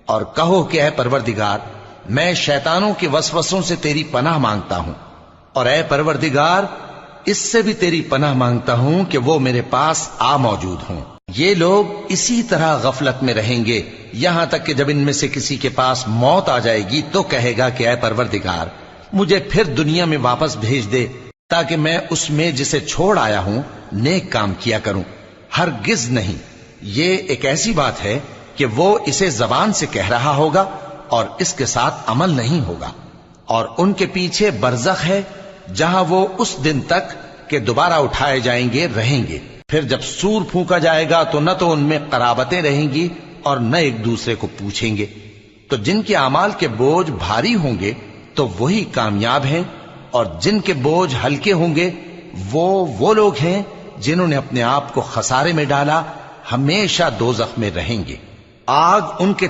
اور کہو کہ اے پروردگار میں شیطانوں کے وسوسوں سے تیری پناہ مانگتا ہوں، اور اے پروردگار اس سے بھی تیری پناہ مانگتا ہوں کہ وہ میرے پاس آ موجود ہوں۔ یہ لوگ اسی طرح غفلت میں رہیں گے یہاں تک کہ جب ان میں سے کسی کے پاس موت آ جائے گی تو کہے گا کہ اے پروردگار مجھے پھر دنیا میں واپس بھیج دے تاکہ میں اس میں جسے چھوڑ آیا ہوں نیک کام کیا کروں۔ ہرگز نہیں، یہ ایک ایسی بات ہے کہ وہ اسے زبان سے کہہ رہا ہوگا اور اس کے ساتھ عمل نہیں ہوگا، اور ان کے پیچھے برزخ ہے جہاں وہ اس دن تک کہ دوبارہ اٹھائے جائیں گے رہیں گے۔ پھر جب سور پھونکا جائے گا تو نہ تو ان میں قرابتیں رہیں گی اور نہ ایک دوسرے کو پوچھیں گے۔ تو جن کے اعمال کے بوجھ بھاری ہوں گے تو وہی کامیاب ہیں، اور جن کے بوجھ ہلکے ہوں گے وہ لوگ ہیں جنہوں نے اپنے آپ کو خسارے میں ڈالا، ہمیشہ دوزخ میں رہیں گے۔ آگ ان کے